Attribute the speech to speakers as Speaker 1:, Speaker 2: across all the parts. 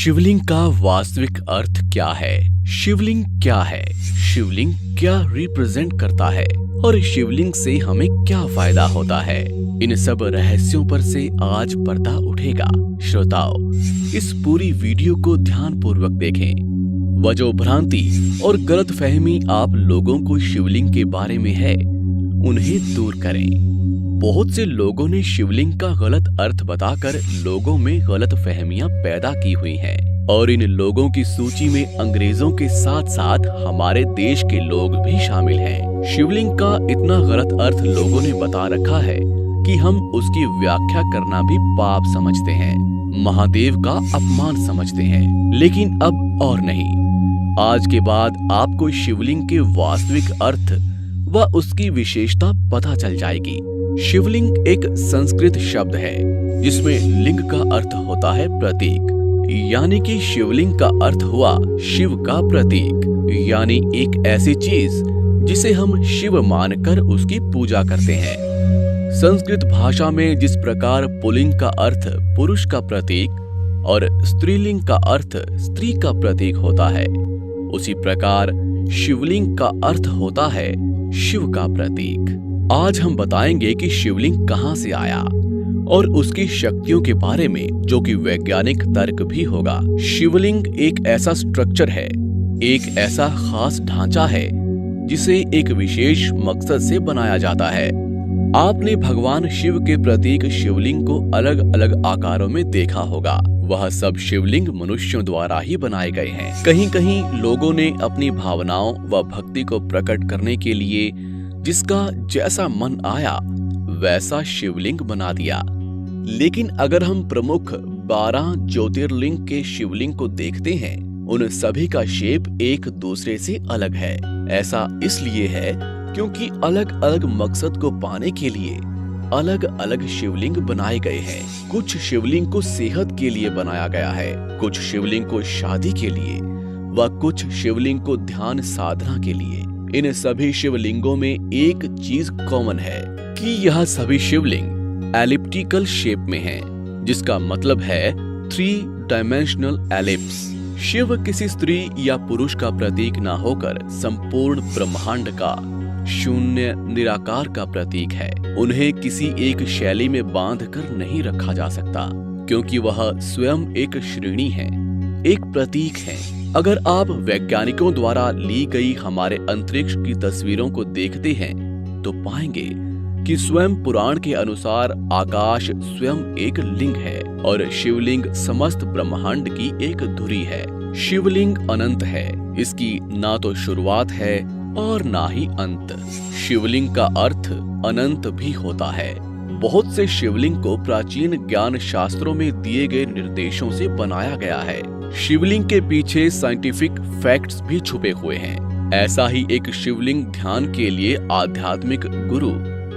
Speaker 1: शिवलिंग का वास्तविक अर्थ क्या है? शिवलिंग क्या है? शिवलिंग क्या रिप्रेजेंट करता है और शिवलिंग से हमें क्या फायदा होता है? इन सब रहस्यों पर से आज पर्दा उठेगा। श्रोताओ, इस पूरी वीडियो को ध्यानपूर्वक देखें। वह जो भ्रांति और गलतफहमी आप लोगों को शिवलिंग के बारे में है, उन्हें दूर करें। बहुत से लोगों ने शिवलिंग का गलत अर्थ बताकर लोगों में गलत फहमियां पैदा की हुई हैं और इन लोगों की सूची में अंग्रेजों के साथ साथ हमारे देश के लोग भी शामिल हैं। शिवलिंग का इतना गलत अर्थ लोगों ने बता रखा है कि हम उसकी व्याख्या करना भी पाप समझते हैं, महादेव का अपमान समझते हैं। लेकिन अब और नहीं, आज के बाद आपको शिवलिंग के वास्तविक अर्थ व उसकी विशेषता पता चल जाएगी। शिवलिंग एक संस्कृत शब्द है जिसमें लिंग का अर्थ होता है प्रतीक, यानी कि शिवलिंग का अर्थ हुआ शिव का प्रतीक, यानी एक ऐसी चीज जिसे हम शिव मानकर उसकी पूजा करते हैं। संस्कृत भाषा में जिस प्रकार पुल्लिंग का अर्थ पुरुष का प्रतीक और स्त्रीलिंग का अर्थ स्त्री का प्रतीक होता है, उसी प्रकार शिवलिंग का अर्थ होता है शिव का प्रतीक। आज हम बताएंगे कि शिवलिंग कहां से आया और उसकी शक्तियों के बारे में, जो कि वैज्ञानिक तर्क भी होगा। शिवलिंग एक ऐसा स्ट्रक्चर है, एक ऐसा खास ढांचा है जिसे एक विशेष मकसद से बनाया जाता है। आपने भगवान शिव के प्रतीक शिवलिंग को अलग अलग आकारों में देखा होगा। वह सब शिवलिंग मनुष्यों द्वारा ही बनाए गए हैं। कहीं कहीं लोगों ने अपनी भावनाओं व भक्ति को प्रकट करने के लिए जिसका जैसा मन आया वैसा शिवलिंग बना दिया। लेकिन अगर हम प्रमुख 12 ज्योतिर्लिंग के शिवलिंग को देखते हैं, उन सभी का शेप एक दूसरे से अलग है। ऐसा इसलिए है क्योंकि अलग अलग मकसद को पाने के लिए अलग अलग शिवलिंग बनाए गए हैं। कुछ शिवलिंग को सेहत के लिए बनाया गया है, कुछ शिवलिंग को शादी के लिए व कुछ शिवलिंग को ध्यान साधना के लिए। इन सभी शिवलिंगों में एक चीज कॉमन है कि यह सभी शिवलिंग एलिप्टिकल शेप में हैं, जिसका मतलब है 3 डायमेंशनल एलिप्स। शिव किसी स्त्री या पुरुष का प्रतीक न होकर संपूर्ण ब्रह्मांड का शून्य निराकार का प्रतीक है। उन्हें किसी एक शैली में बांध कर नहीं रखा जा सकता, क्योंकि वह स्वयं एक श्रेणी है, एक प्रतीक है। अगर आप वैज्ञानिकों द्वारा ली गई हमारे अंतरिक्ष की तस्वीरों को देखते हैं तो पाएंगे कि स्वयं पुराण के अनुसार आकाश स्वयं एक लिंग है और शिवलिंग समस्त ब्रह्मांड की एक धुरी है। शिवलिंग अनंत है, इसकी ना तो शुरुआत है और ना ही अंत। शिवलिंग का अर्थ अनंत भी होता है। बहुत से शिवलिंग को प्राचीन ज्ञान शास्त्रों में दिए गए निर्देशों से बनाया गया है। शिवलिंग के पीछे साइंटिफिक फैक्ट्स भी छुपे हुए हैं। ऐसा ही एक शिवलिंग ध्यान के लिए आध्यात्मिक गुरु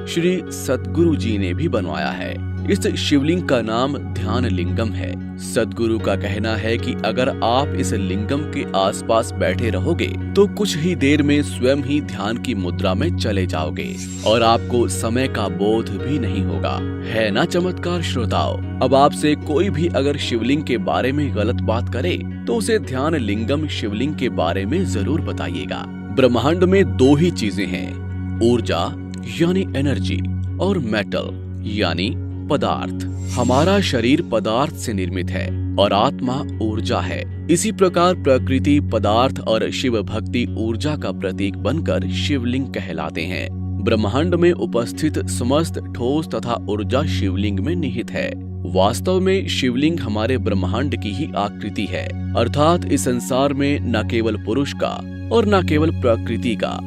Speaker 1: श्री सतगुरु जी ने भी बनवाया है। इस शिवलिंग का नाम ध्यान लिंगम है। सतगुरु का कहना है कि अगर आप इस लिंगम के आसपास बैठे रहोगे तो कुछ ही देर में स्वयं ही ध्यान की मुद्रा में चले जाओगे और आपको समय का बोध भी नहीं होगा। है ना चमत्कार श्रोताओ? अब आपसे कोई भी अगर शिवलिंग के बारे में गलत बात करे तो उसे ध्यान लिंगम शिवलिंग के बारे में जरूर बताइएगा। ब्रह्मांड में 2 ही चीजें हैं, ऊर्जा यानी एनर्जी और मेटल यानी पदार्थ। हमारा शरीर पदार्थ से निर्मित है और आत्मा ऊर्जा है। इसी प्रकार प्रकृति पदार्थ और शिव भक्ति ऊर्जा का प्रतीक बनकर शिवलिंग कहलाते हैं। ब्रह्मांड में उपस्थित समस्त ठोस तथा ऊर्जा शिवलिंग में निहित है। वास्तव में शिवलिंग हमारे ब्रह्मांड की ही आकृति है, अर्थात इस संसार में न केवल पुरुष का और न केवल प्रकृति का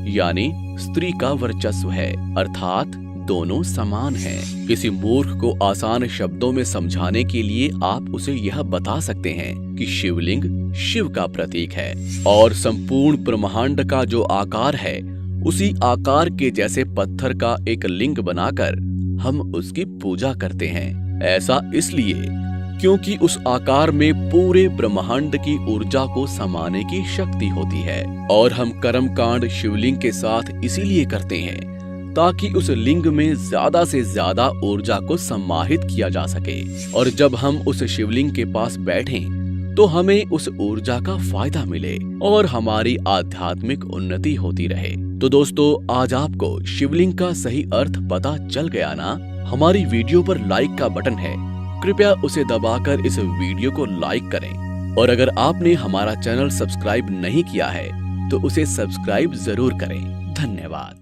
Speaker 1: यानी स्त्री का वर्चस्व है, अर्थात दोनों समान हैं। किसी मूर्ख को आसान शब्दों में समझाने के लिए आप उसे यह बता सकते हैं कि शिवलिंग शिव का प्रतीक है और संपूर्ण ब्रह्मांड का जो आकार है उसी आकार के जैसे पत्थर का एक लिंग बनाकर हम उसकी पूजा करते हैं। ऐसा इसलिए क्योंकि उस आकार में पूरे ब्रह्मांड की ऊर्जा को समाने की शक्ति होती है और हम कर्मकांड शिवलिंग के साथ इसीलिए करते हैं ताकि उस लिंग में ज्यादा से ज्यादा ऊर्जा को समाहित किया जा सके। और जब हम उस शिवलिंग के पास बैठें तो हमें उस ऊर्जा का फायदा मिले और हमारी आध्यात्मिक उन्नति होती रहे। तो दोस्तों, आज आपको शिवलिंग का सही अर्थ पता चल गया ना? हमारी वीडियो पर लाइक का बटन है, कृपया उसे दबाकर इस वीडियो को लाइक करें। और अगर आपने हमारा चैनल सब्सक्राइब नहीं किया है तो उसे सब्सक्राइब जरूर करें। धन्यवाद।